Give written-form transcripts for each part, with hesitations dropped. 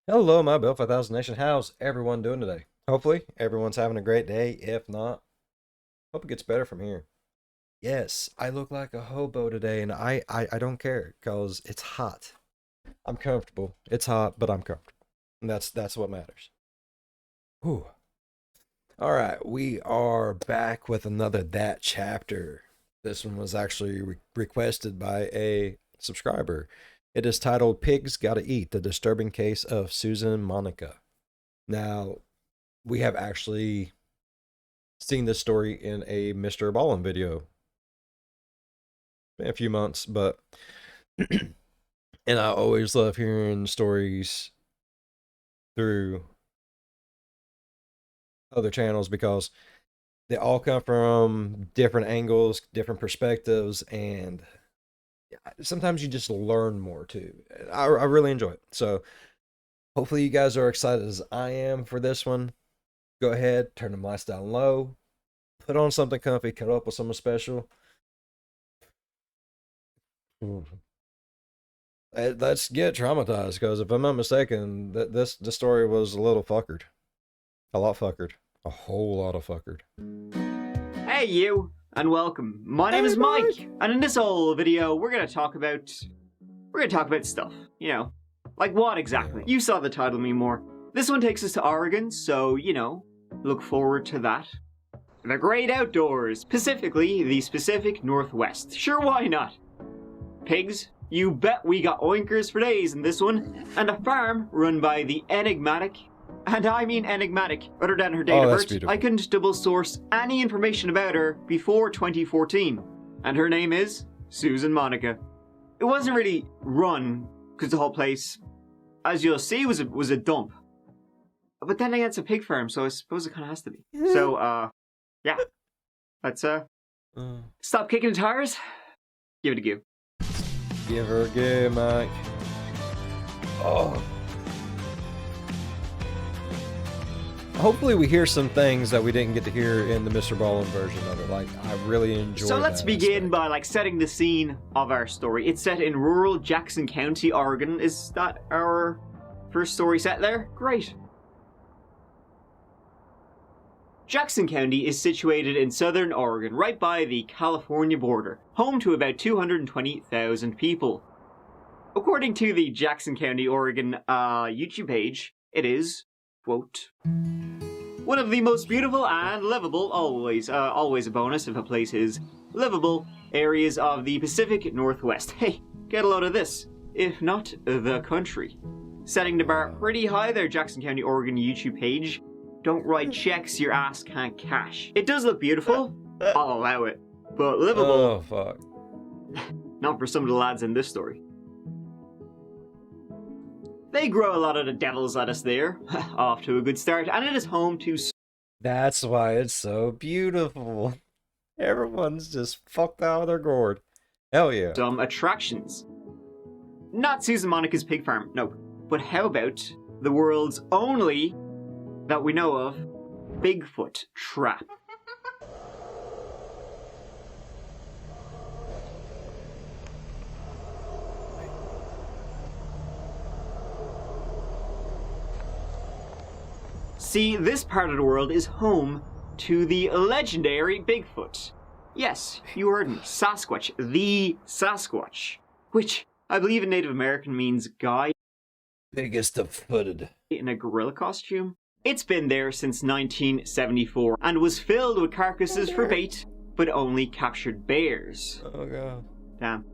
Hello, my Bill 5000 Nation. How's everyone doing today? Hopefully, everyone's having a great day. If not, hope it gets better from here. Yes, I look like a hobo today, and I don't care because it's hot. I'm comfortable. It's hot, but I'm comfortable. And that's what matters. Whew. All right, we are back with another That Chapter. This one was actually requested by a subscriber. It is titled Pigs Gotta Eat, The Disturbing Case of Susan Monica. Now, we have actually seen this story in a Mr. Ballin video in a few months, but and I always love hearing stories through other channels because they all come from different angles, different perspectives, and sometimes you just learn more too. I really enjoy it. So hopefully you guys are excited as I am for this one. Go ahead, turn the lights down low, put on something comfy, cut up with something special. Let's get traumatized because if I'm not mistaken, this story was a little fuckered, a lot fuckered, a whole lot of fuckered. Hey you, and welcome. My name Hey, is Mike, Mike. and in this whole video, we're gonna talk about stuff. Like what exactly? Yeah. You saw the title, me more. This one takes us to Oregon, so look forward to that. The great outdoors, specifically the Pacific Northwest. Sure, why not? Pigs, you bet we got oinkers for days in this one, and a farm run by the enigmatic, and I mean enigmatic, other than her date Oh, of that's birth. beautiful. I couldn't double source any information about her before 2014, and her name is Susan Monica. It wasn't really run, because the whole place, as you'll see, was a dump. But then again, it's a pig farm, so I suppose it kind of has to be. So, yeah. Let's, stop kicking the tires, give it a go. Give her a go, Mike. Oh. Hopefully we hear some things that we didn't get to hear in the Mr. Ballin version of it. Like, I really enjoyed So let's that begin aspect. by setting the scene of our story. It's set in rural Jackson County, Oregon. Is that our first story set there? Great. Jackson County is situated in southern Oregon, right by the California border, home to about 220,000 people. According to the Jackson County, Oregon YouTube page, it is, quote, one of the most beautiful and livable, always a bonus if a place is livable, areas of the Pacific Northwest. Hey, get a load of this, if not the country. Setting the bar pretty high there, Jackson County, Oregon YouTube page. Don't write checks your ass can't cash. It does look beautiful, I'll allow it, but livable, Oh, fuck. not for some of the lads in this story. They grow a lot of the devil's lettuce there, off to a good start, and it is home to That's why it's so beautiful. Everyone's just fucked out of their gourd. Hell yeah. some attractions. Not Susan Monica's pig farm, no. But how about the world's only, that we know of, Bigfoot trap? See, this part of the world is home to the legendary Bigfoot. Yes, you heard me, Sasquatch, the Sasquatch, which I believe in Native American means guy Biggest of footed. in a gorilla costume. It's been there since 1974 and was filled with carcasses for bait, but only captured bears. Oh, God. Damn.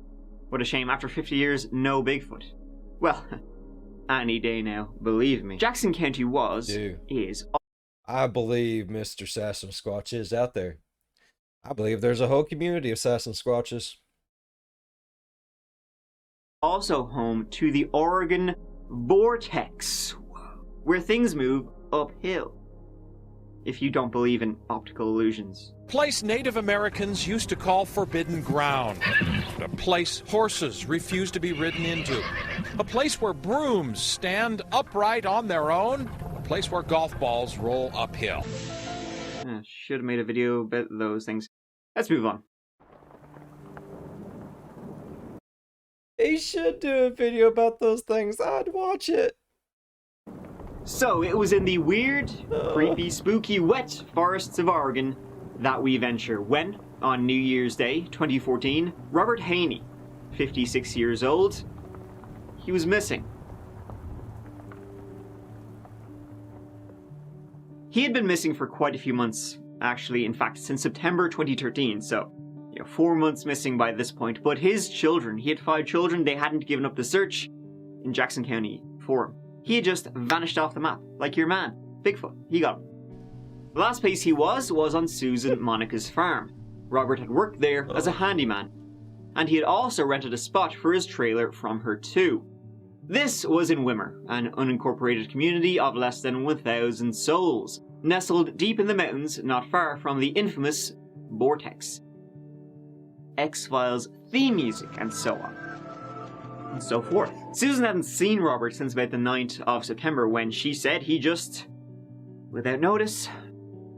What a shame. After 50 years, no Bigfoot. Well, any day now, believe me. Jackson County was, Dude. is I believe Mr. Sasquatch is out there. I believe there's a whole community of Sasquatches. also home to the Oregon Vortex, where things move uphill. If you don't believe in optical illusions. Place Native Americans used to call forbidden ground. A place horses refuse to be ridden into. A place where brooms stand upright on their own. A place where golf balls roll uphill. Should have made a video about those things. Let's move on. He should do a video about those things. I'd watch it. So it was in the weird, creepy, spooky, wet forests of Oregon that we venture when, on New Year's Day 2014, Robert Haney, 56 years old, he was missing. He had been missing for quite a few months, actually, in fact, since September 2013, so 4 months missing by this point. But his children, he had 5 children, they hadn't given up the search in Jackson County for him. He had just vanished off the map, like your man, Bigfoot. He got him. The last place he was on Susan Monica's farm. Robert had worked there as a handyman, and he had also rented a spot for his trailer from her too. This was in Wimmer, an unincorporated community of less than 1,000 souls, nestled deep in the mountains not far from the infamous Vortex. X-Files theme music, and so on. And so forth. Susan hadn't seen Robert since about the 9th of September when she said he just, without notice,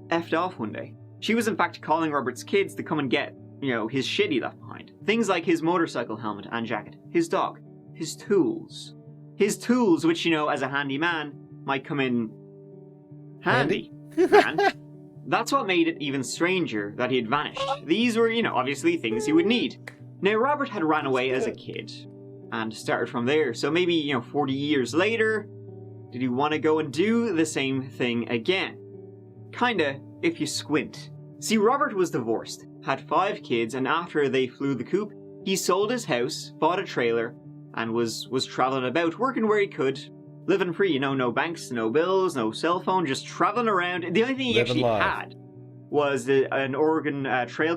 effed off one day. She was in fact calling Robert's kids to come and get, his shit he left behind. Things like his motorcycle helmet and jacket, his dog, his tools. His tools, which, as a handyman, might come in handy. And that's what made it even stranger that he had vanished. These were, obviously things he would need. Now, Robert had ran away as a kid and started from there. So maybe, 40 years later, did he want to go and do the same thing again? Kinda, if you squint. See, Robert was divorced, had 5 kids, and after they flew the coop, he sold his house, bought a trailer, and was traveling about, working where he could, living free, no banks, no bills, no cell phone, just traveling around. The only thing he actually had was an Oregon trail.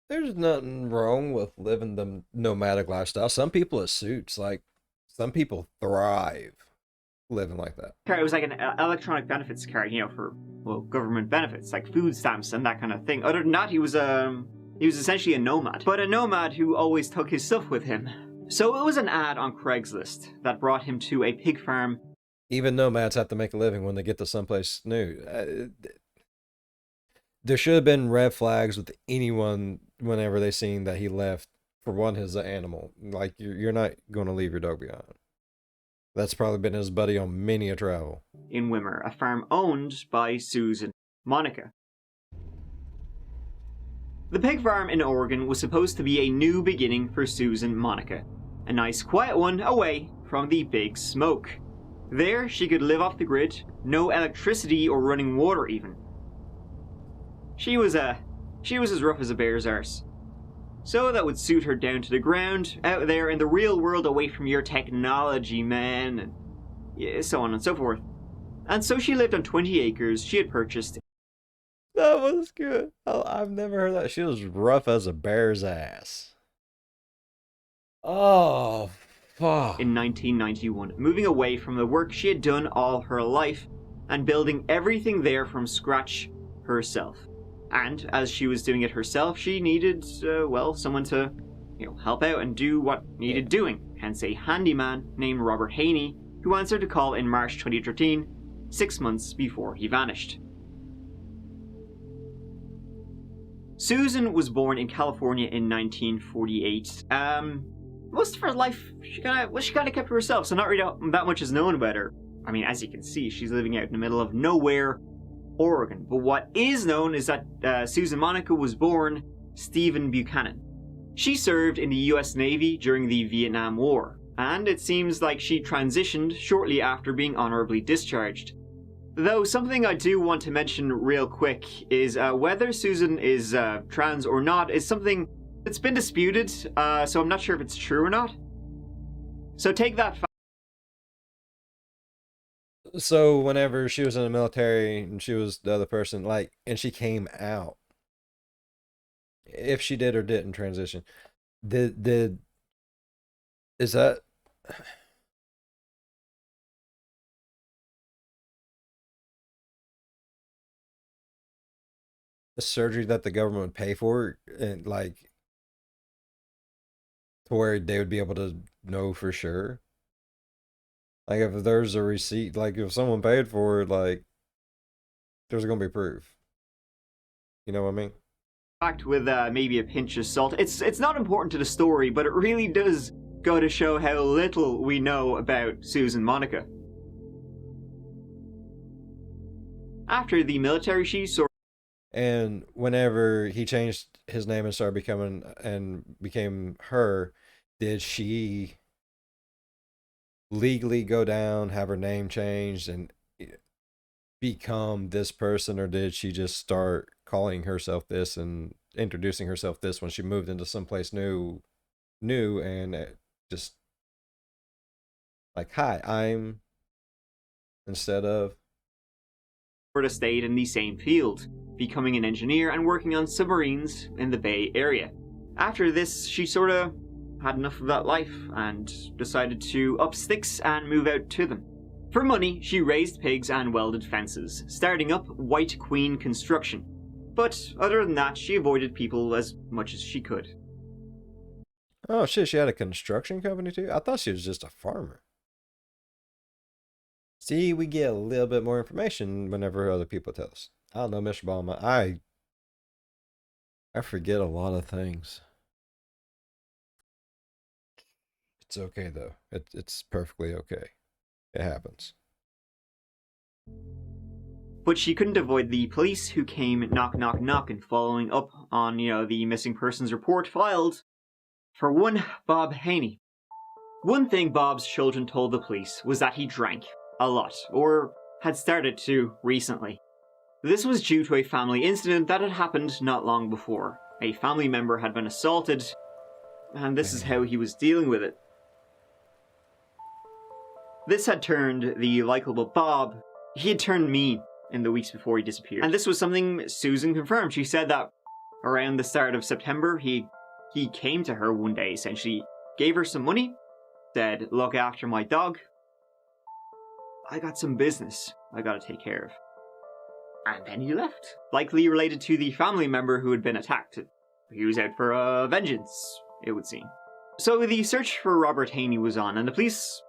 There's nothing wrong with living the nomadic lifestyle. Some people it suits. Like, some people thrive living like that. It was like an electronic benefits card, for, government benefits, like food stamps and that kind of thing. Other than that, he was essentially a nomad. But a nomad who always took his stuff with him. So it was an ad on Craigslist that brought him to a pig farm. Even nomads have to make a living when they get to someplace new. There should have been red flags with anyone whenever they seen that he left. For one, his animal. Like, you're not going to leave your dog behind. That's probably been his buddy on many a travel. In Wimmer, a farm owned by Susan Monica. The pig farm in Oregon was supposed to be a new beginning for Susan Monica. A nice quiet one away from the big smoke. There, she could live off the grid, no electricity or running water even. She was as rough as a bear's arse. So that would suit her down to the ground, out there in the real world away from your technology, man, and so on and so forth. And so she lived on 20 acres she had purchased. That was good. I've never heard that. She was rough as a bear's ass. Oh, fuck. In 1991, moving away from the work she had done all her life and building everything there from scratch herself. And as she was doing it herself, she needed, someone to, help out and do what needed doing. Hence a handyman named Robert Haney, who answered a call in March 2013, 6 months before he vanished. Susan was born in California in 1948. Most of her life, she kind of kept to herself, so not really that much is known about her. I mean, as you can see, she's living out in the middle of nowhere, Oregon. But what is known is that Susan Monica was born Stephen Buchanan. She served in the US Navy during the Vietnam War, and it seems like she transitioned shortly after being honorably discharged. Though something I do want to mention real quick is whether Susan is trans or not is something that's been disputed, so I'm not sure if it's true or not. So take that fact. So whenever she was in the military and she was the other person, like, and she came out, if she did or didn't transition, is that a surgery that the government would pay for, and like to where they would be able to know for sure? Like, if there's a receipt, like if someone paid for it, like there's gonna be proof. You know what I mean? Fact with maybe a pinch of salt. It's not important to the story, but it really does go to show how little we know about Susan Monica. After the military, she sort And whenever he changed his name and became her, did she legally go down, have her name changed, and become this person, or did she just start calling herself this and introducing herself this when she moved into someplace new, and just like, hi, I'm, instead of, of stayed in the same field, becoming an engineer and working on submarines in the Bay Area. After this, she sort of had enough of that life and decided to up sticks and move out to them. For money, she raised pigs and welded fences, starting up White Queen Construction. But other than that, she avoided people as much as she could. oh shit, she had a construction company too? I thought she was just a farmer. See, we get a little bit more information whenever other people tell us. I don't know, Mr. Ballman. I forget a lot of things. It's okay though. It's perfectly okay. It happens. But she couldn't avoid the police, who came knock knock knock and following up on, the missing persons report filed for one Bob Haney. One thing Bob's children told the police was that he drank a lot, or had started to recently. This was due to a family incident that had happened not long before. A family member had been assaulted, and this is how he was dealing with it. This had turned the likable Bob, he had turned mean in the weeks before he disappeared. And this was something Susan confirmed. She said that around the start of September, he came to her one day, essentially gave her some money, said, look after my dog. I got some business I gotta take care of. And then he left. Likely related to the family member who had been attacked. He was out for vengeance, it would seem. So the search for Robert Haney was on, and the police,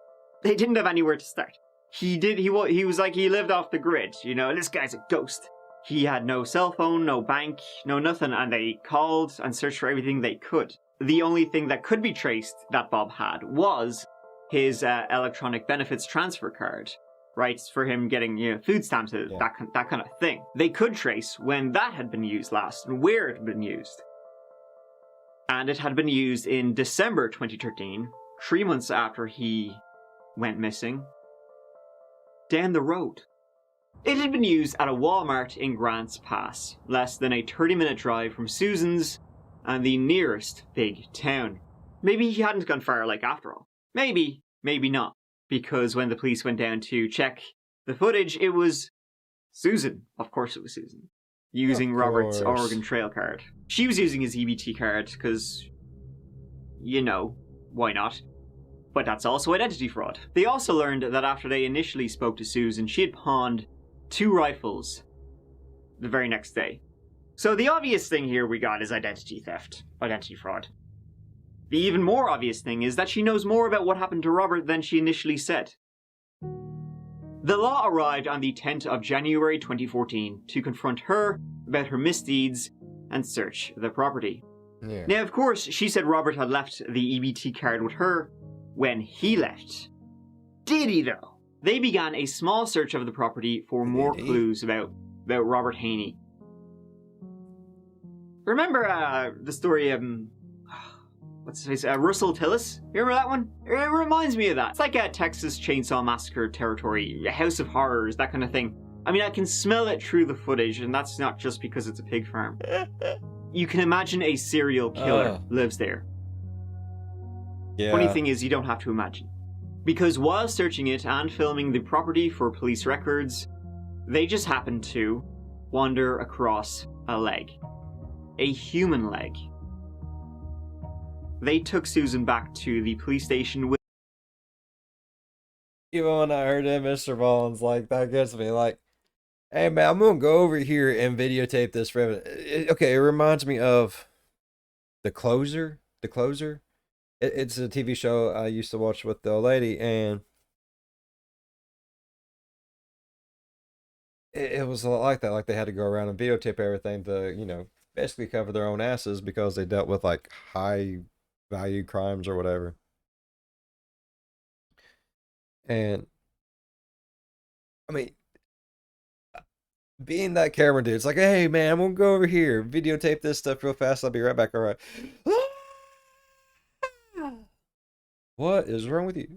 they didn't have anywhere to start. He was like, he lived off the grid, this guy's a ghost. He had no cell phone, no bank, no nothing, and they called and searched for everything they could. The only thing that could be traced that Bob had was his electronic benefits transfer card. Right, for him getting food stamps, that kind of thing. They could trace when that had been used last and where it had been used. And it had been used in December 2013, 3 months after he went missing, down the road. It had been used at a Walmart in Grants Pass, less than a 30-minute drive from Susan's and the nearest big town. Maybe he hadn't gone far, after all. Maybe not. Because when the police went down to check the footage, it was Susan. Of course it was Susan. Using Robert's Oregon Trail card. She was using his EBT card because, why not? But that's also identity fraud. They also learned that after they initially spoke to Susan, she had pawned 2 rifles the very next day. So the obvious thing here we got is identity theft. Identity fraud. The even more obvious thing is that she knows more about what happened to Robert than she initially said. The law arrived on the 10th of January 2014 to confront her about her misdeeds and search the property. Yeah. Now, of course, she said Robert had left the EBT card with her when he left. Did he, though? They began a small search of the property for more clues about Robert Haney. Remember the story of... what's his face? Russell Tillis? You remember that one? It reminds me of that. It's like a Texas Chainsaw Massacre territory, a House of Horrors, that kind of thing. I mean, I can smell it through the footage, and that's not just because it's a pig farm. You can imagine a serial killer lives there. Yeah. Funny thing is, you don't have to imagine. Because while searching it and filming the property for police records, they just happened to wander across a leg. A human leg. They took Susan back to the police station with... Even when I heard it, Mr. Mullins, that gets me, hey man, I'm gonna go over here and videotape this for everyone. Okay, it reminds me of The Closer. The Closer. It's a TV show I used to watch with the old lady, and it was a lot like that. They had to go around and videotape everything to, basically cover their own asses because they dealt with high value crimes or whatever. And I mean, being that camera dude. It's like, hey man, I'm gonna go over here, videotape this stuff real fast. I'll be right back. All right. What is wrong with you?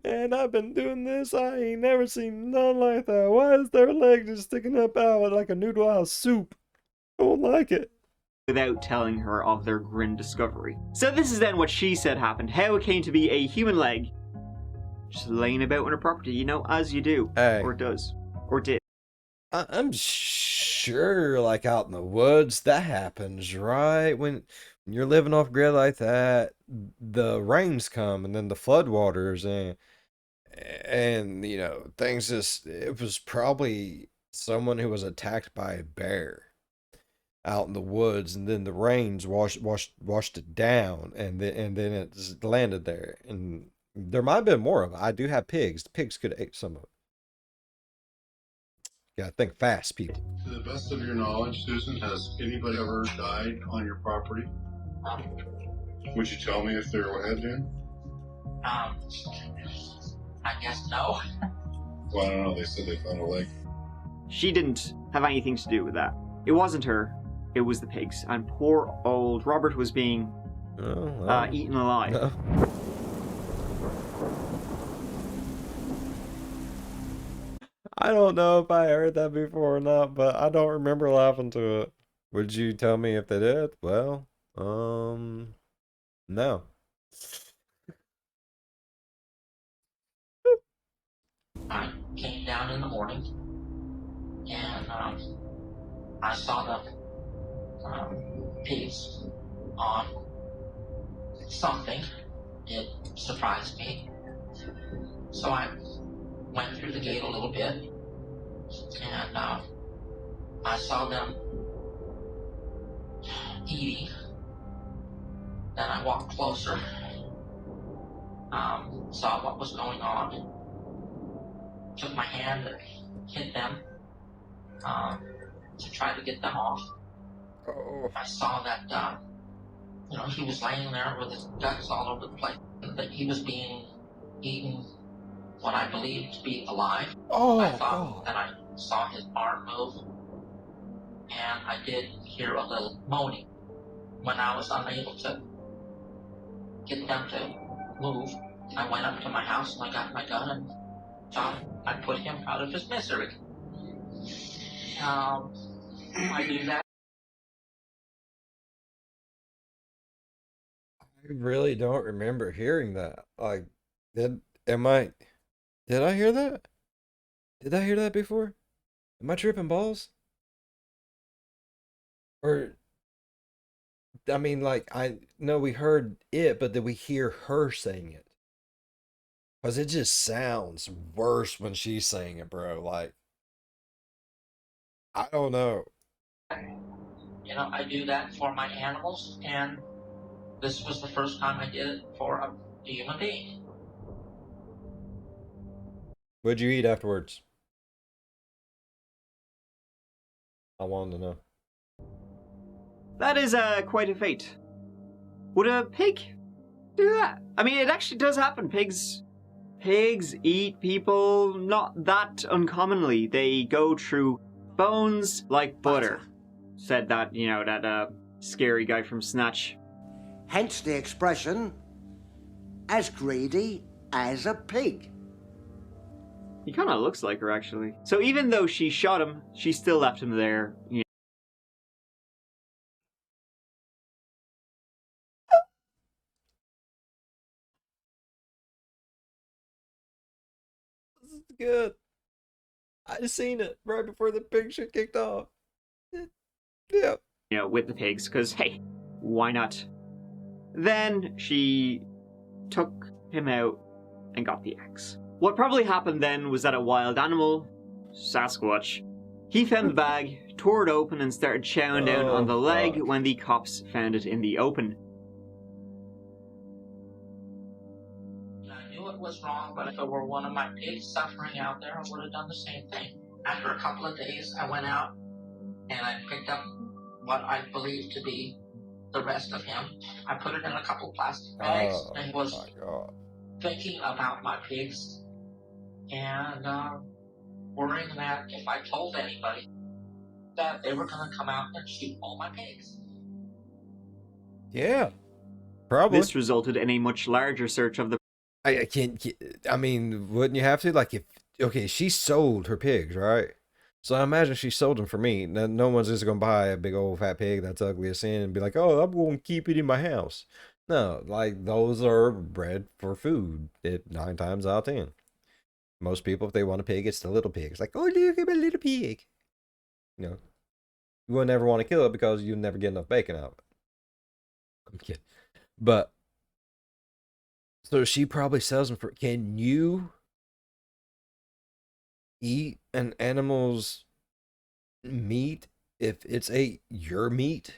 Man, I've been doing this. I ain't never seen none like that. Why is their leg just sticking up out like a noodle out of soup? I don't like it. Without telling her of their grim discovery. So this is then what she said happened, how it came to be a human leg just laying about on her property, you know, as you do. Hey. Or does. Or did. I'm sure, like out in the woods, that happens, right? When you're living off grid like that, the rains come and then the floodwaters and you know, things just it was probably someone who was attacked by a bear out in the woods, and then the rains washed it down, and then it just landed there. And there might have been more of it. I do have pigs. The pigs could have ate some of it. Gotta think fast, people. To the best of your knowledge, Susan, has anybody ever died on your property? Would you tell me if there had been? I guess no. Well, I don't know. They said they found a leg. She didn't have anything to do with that. It wasn't her. It was the pigs. And poor old Robert was being eaten alive. No. I don't know if I heard that before or not, but I don't remember laughing to it. Would you tell me if they did? Well, no. I came down in the morning and I saw the pigs on something. It surprised me. So I went through the gate a little bit and I saw them eating. Then I walked closer, saw what was going on, took my hand and hit them to try to get them off. Oh. I saw that, he was laying there with his guts all over the place, that he was being eaten what I believed to be alive. Oh, I thought that I saw his arm move, and I did hear a little moaning. When I was unable to get them to move, I went up to my house and I got my gun and thought I'd put him out of his misery. I do that. I really don't remember hearing that. Like, did I hear that? Did I hear that before? Am I tripping balls? Or, I mean, like, I know we heard it, but did we hear her saying it? Because it just sounds worse when she's saying it, bro. Like, I don't know. I do that for my animals, and this was the first time I did it for a human being. What'd you eat afterwards? I wanted to know. That is quite a fate. Would a pig do that? I mean, it actually does happen. Pigs eat people not that uncommonly. They go through bones like butter. Said that, that scary guy from Snatch. Hence the expression, as greedy as a pig. He kind of looks like her, actually. So even though she shot him, she still left him there. This is good. I just seen it right before the pig shit kicked off. Yeah. With the pigs, because, hey, why not? Then she took him out and got the axe. What probably happened then was that a wild animal, Sasquatch, he found the bag, tore it open, and started chowing down on the leg when the cops found it in the open. I knew it was wrong, but if it were one of my pigs suffering out there, I would have done the same thing. After a couple of days, I went out and I picked up what I believed to be the rest of him. I put it in a couple plastic bags and was thinking about my pigs and worrying that if I told anybody, that they were going to come out and shoot all my pigs. Yeah, probably. This resulted in a much larger search of the I can't. I mean, wouldn't you have to? Like, if okay, she sold her pigs, right? So I imagine she sold them for meat. No one's just gonna buy a big old fat pig that's ugly as sin and be like, "Oh, I'm gonna keep it in my house." No, like those are bred for food. 9 times out of 10. Most people, if they want a pig, it's the little pig. It's like, "Oh, look at my little pig." You know, you would never want to kill it because you never get enough bacon out of it. I'm kidding, but. So she probably sells them for. Can you eat an animal's meat if it's your meat?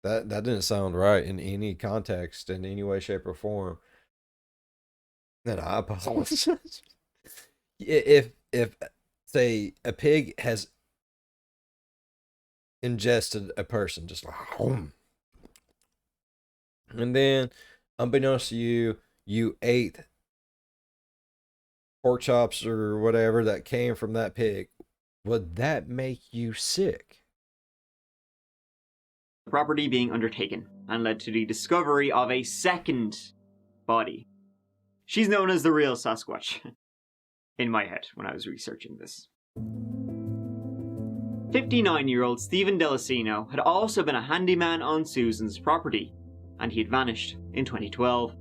That didn't sound right in any context, in any way, shape, or form. Then I apologize. if say a pig has ingested a person, just like. And then, unbeknownst to you, you ate pork chops or whatever that came from that pig. Would that make you sick? property being undertaken and led to the discovery of a second body. She's known as the real Sasquatch, in my head when I was researching this. 59-year-old Stephen Delacino had also been a handyman on Susan's property, and he had vanished in 2012.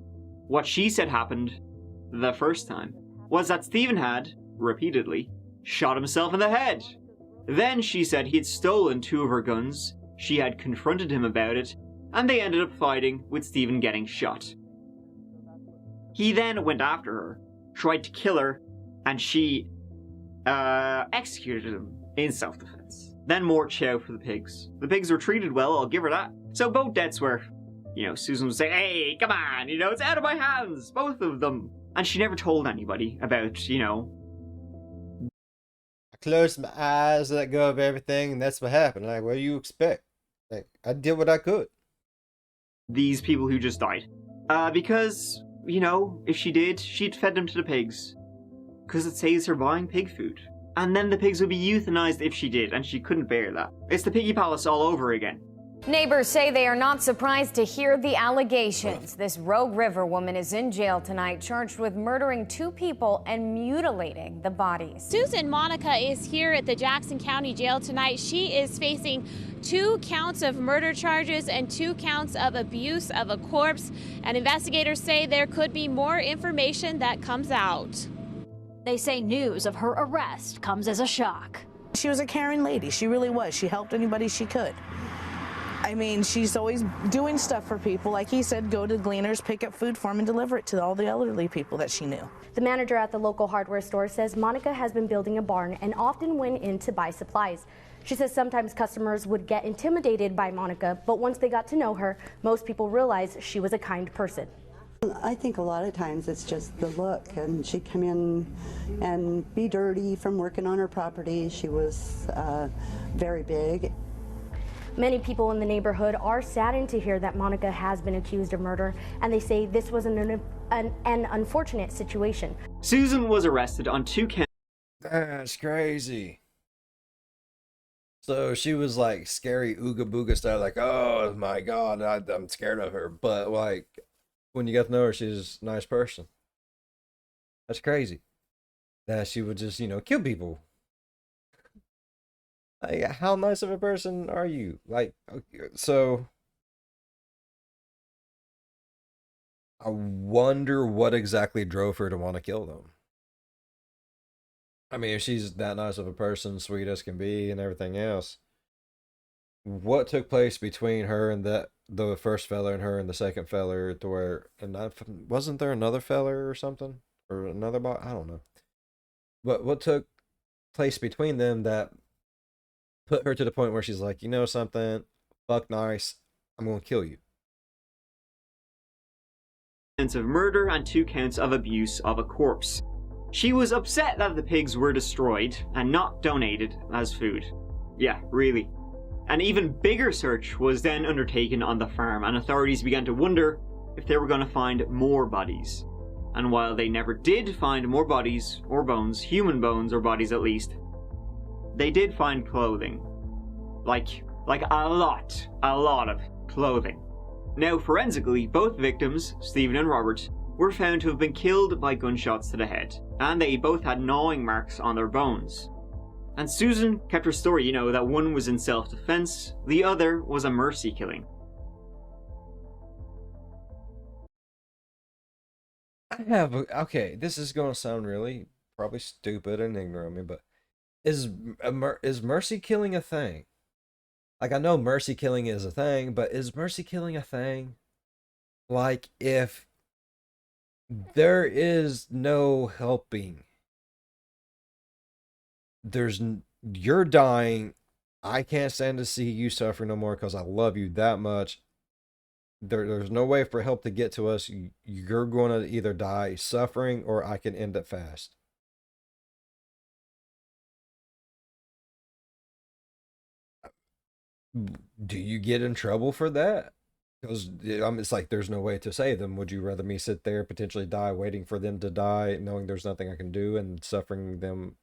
What she said happened the first time was that Stephen had, repeatedly, shot himself in the head. Then she said he had stolen 2 of her guns, she had confronted him about it, and they ended up fighting with Stephen getting shot. He then went after her, tried to kill her, and she executed him in self-defense. Then more chow for the pigs. The pigs were treated well, I'll give her that. So both deaths were, Susan would say, hey, come on, it's out of my hands, both of them. And she never told anybody about, I closed my eyes, let go of everything, and that's what happened. Like, what do you expect? Like, I did what I could. these people who just died. Because, if she did, she'd fed them to the pigs. Because it saves her buying pig food. And then the pigs would be euthanized if she did, and she couldn't bear that. It's the Piggy Palace all over again. Neighbors say they are not surprised to hear the allegations. This Rogue River woman is in jail tonight, charged with murdering 2 people and mutilating the bodies. Susan Monica is here at the Jackson County Jail tonight. She is facing 2 counts of murder charges and 2 counts of abuse of a corpse. And investigators say there could be more information that comes out. They say news of her arrest comes as a shock. She was a caring lady. She really was. She helped anybody she could. I mean, she's always doing stuff for people. Like he said, go to Gleaners, pick up food for them, and deliver it to all the elderly people that she knew. The manager at the local hardware store says Monica has been building a barn and often went in to buy supplies. She says sometimes customers would get intimidated by Monica, but once they got to know her, most people realized she was a kind person. I think a lot of times it's just the look, and she'd come in and be dirty from working on her property. She was very big. Many people in the neighborhood are saddened to hear that Monica has been accused of murder, and they say this was an unfortunate situation. Susan was arrested on 2 counts. That's crazy. So she was like scary ooga booga style, like, oh my god, I'm scared of her. But like, when you get to know her, she's a nice person. That's crazy. That she would just, kill people. Like, how nice of a person are you? Like, okay, so I wonder what exactly drove her to want to kill them. I mean, if she's that nice of a person, sweet as can be, and everything else, what took place between her and the first fella and her and the second fella to where, and wasn't there another fella or something, or another bot? I don't know. But what took place between them that put her to the point where she's like, something, fuck nice, I'm gonna kill you. Counts of murder and 2 counts of abuse of a corpse. She was upset that the pigs were destroyed and not donated as food. Yeah, really. An even bigger search was then undertaken on the farm, and authorities began to wonder if they were going to find more bodies. And while they never did find more bodies or bones, human bones or bodies at least, they did find clothing. Like a lot of clothing. Now, forensically, both victims, Stephen and Robert, were found to have been killed by gunshots to the head, and they both had gnawing marks on their bones. And Susan kept her story, that one was in self-defense, the other was a mercy killing. Okay, this is going to sound really probably stupid and ignorant of me, but is mercy killing a thing? Like, I know mercy killing is a thing, but is mercy killing a thing? Like, if there is no helping, you're dying, I can't stand to see you suffer no more because I love you that much. There's no way for help to get to us. You're going to either die suffering or I can end it fast. Do you get in trouble for that? Because it's like there's no way to save them. Would you rather me sit there, potentially die, waiting for them to die, knowing there's nothing I can do, and suffering them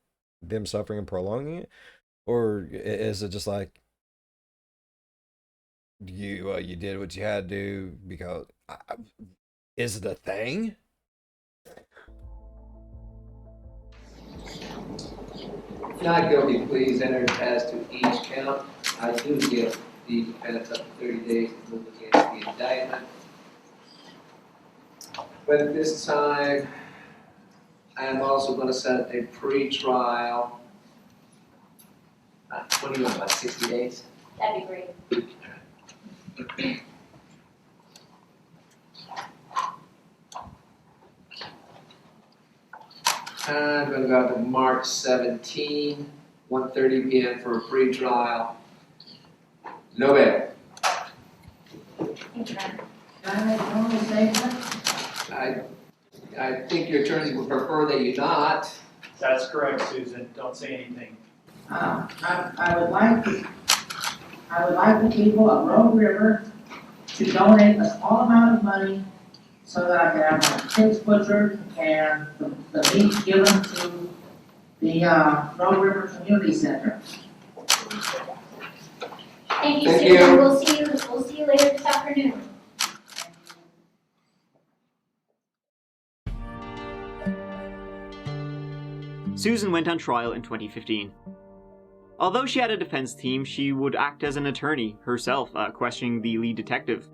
suffering and prolonging it? Or is it just like you did what you had to do because is it a thing? Not guilty pleas entered as to each count. I do give the defendants up to 30 days to move against the indictment. But at this time, I am also going to set a pre-trial. What do you want, about 60 days? That'd be great. I'm going to go to March 17, 1:30 p.m. for a pre-trial. No bail. I think your attorney would prefer that you not. That's correct, Susan. Don't say anything. I would like the people of Rogue River to donate a small amount of money so that I can have my pigs butchered and the meat given to the Rogue River Community Center. Thank you, Susan. We'll see you later this afternoon. Susan went on trial in 2015. Although she had a defense team, she would act as an attorney herself, questioning the lead detective.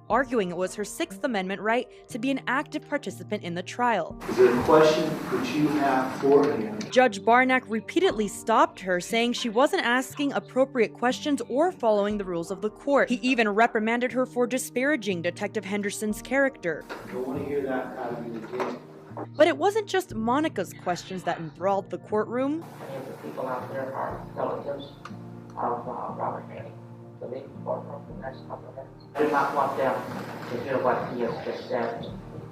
Arguing it was her Sixth Amendment right to be an active participant in the trial. Is there a question that you have for him? Judge Barnack repeatedly stopped her, saying she wasn't asking appropriate questions or following the rules of the court. He even reprimanded her for disparaging Detective Henderson's character. I don't want to hear that out of you again. But it wasn't just Monica's questions that enthralled the courtroom. Many of the people out there are relatives of Robert Haley. The lead courtroom for the next couple of minutes. I do not want them to hear what he has just said,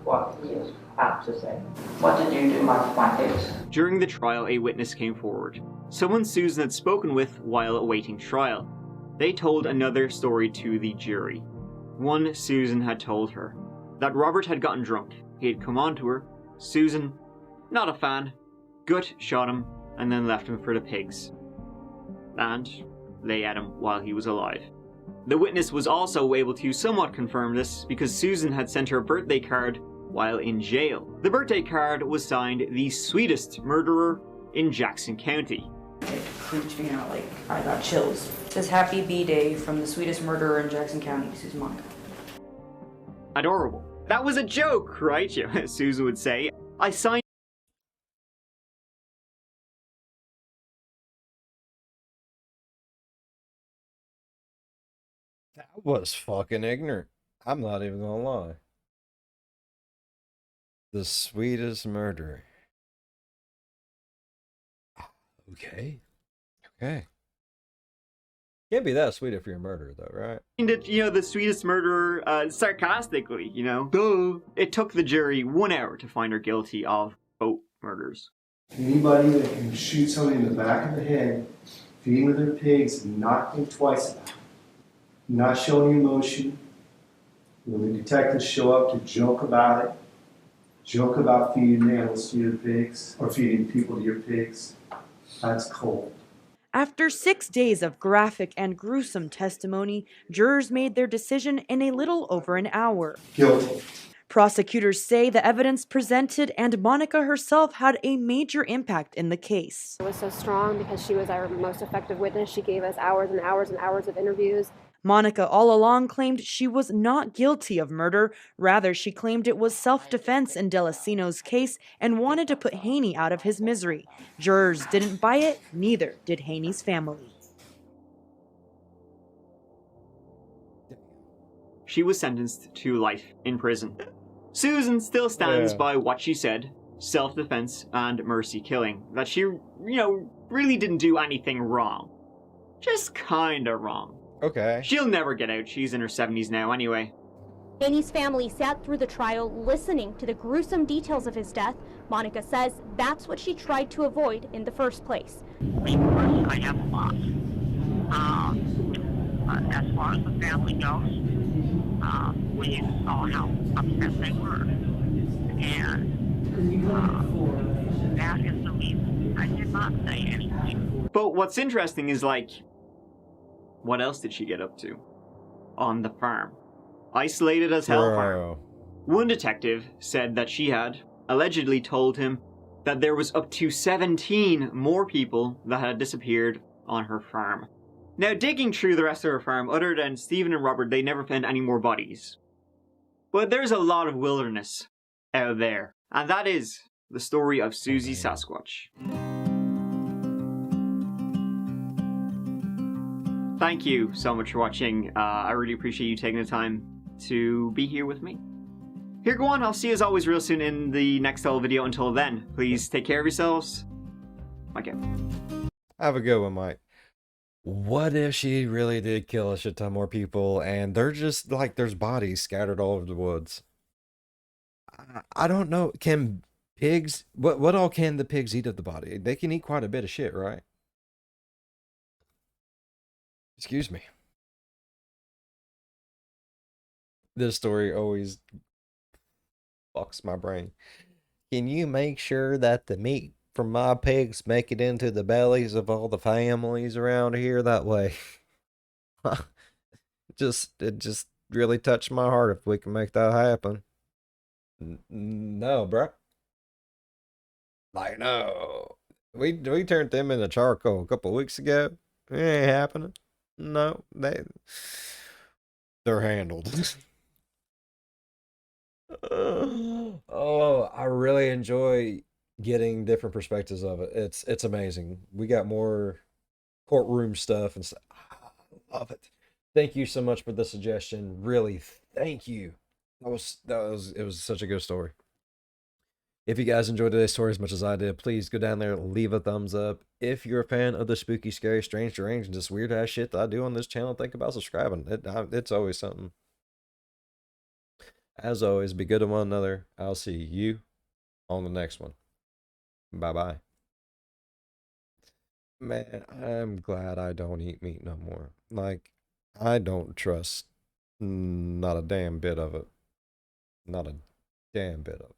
what he is about to say. What did you do on my case? During the trial, a witness came forward. Someone Susan had spoken with while awaiting trial. They told another story to the jury. One Susan had told her that Robert had gotten drunk. He had come on to her. Susan, not a fan, gut shot him and then left him for the pigs. And they ate him while he was alive. The witness was also able to somewhat confirm this because Susan had sent her birthday card while in jail. The birthday card was signed the sweetest murderer in Jackson County. It creeped me out, like I got chills. It says happy B-Day from the sweetest murderer in Jackson County, Susan Monica. Adorable. That was a joke, right? Susan would say. I signed. That was fucking ignorant. I'm not even gonna lie. The sweetest murderer. Okay. Okay. Can't be that sweet if you're a murderer, though, right? The sweetest murderer, sarcastically, Duh. It took the jury 1 hour to find her guilty of both murders. Anybody that can shoot somebody in the back of the head, feed with their pigs, and not think twice about it, not showing emotion, when the detectives show up to joke about it, joke about feeding animals to your pigs or feeding people to your pigs. That's cold. After 6 days of graphic and gruesome testimony, jurors made their decision in a little over an hour. Guilty. Prosecutors say the evidence presented and Monica herself had a major impact in the case. It was so strong because she was our most effective witness. She gave us hours and hours and hours of interviews. Monica all along claimed she was not guilty of murder. Rather, she claimed it was self-defense in Delacino's case and wanted to put Haney out of his misery. Jurors didn't buy it, neither did Haney's family. She was sentenced to life in prison. Susan still stands by what she said, self-defense and mercy killing, that she, really didn't do anything wrong. Just kinda wrong. Okay. She'll never get out. She's in her 70s now anyway. Haney's family sat through the trial listening to the gruesome details of his death. Monica says that's what she tried to avoid in the first place. I have a lot. As far as the family goes, we saw how upset they were. And that is the reason I did not say anything. But what's interesting is, what else did she get up to? On the farm. Isolated as hell farm. One detective said that she had allegedly told him that there was up to 17 more people that had disappeared on her farm. Now, digging through the rest of her farm, other than Stephen and Robert, they never found any more bodies. But there's a lot of wilderness out there. And that is the story of Susie Sasquatch. Thank you so much for watching. I really appreciate you taking the time to be here with me. Here, go on. I'll see you as always real soon in the next video. Until then, please take care of yourselves. Mike out. Have a good one, Mike. What if she really did kill a shit ton more people and they're just there's bodies scattered all over the woods? I don't know. Can pigs, what all can the pigs eat of the body? They can eat quite a bit of shit, right? Excuse me. This story always fucks my brain. Can you make sure that the meat from my pigs make it into the bellies of all the families around here that way? It just really touched my heart if we can make that happen. No, bro. No. We turned them into charcoal a couple weeks ago. It ain't happening. No, they're handled. Oh, I really enjoy getting different perspectives of it. It's amazing. We got more courtroom stuff and stuff. I love it. Thank you so much for the suggestion. Really, thank you. It was such a good story. If you guys enjoyed today's story as much as I did, please go down there and leave a thumbs up. If you're a fan of the spooky, scary, strange, deranged, and just weird ass shit that I do on this channel, think about subscribing. It's always something. As always, be good to one another. I'll see you on the next one. Bye-bye. Man, I'm glad I don't eat meat no more. I don't trust not a damn bit of it. Not a damn bit of it.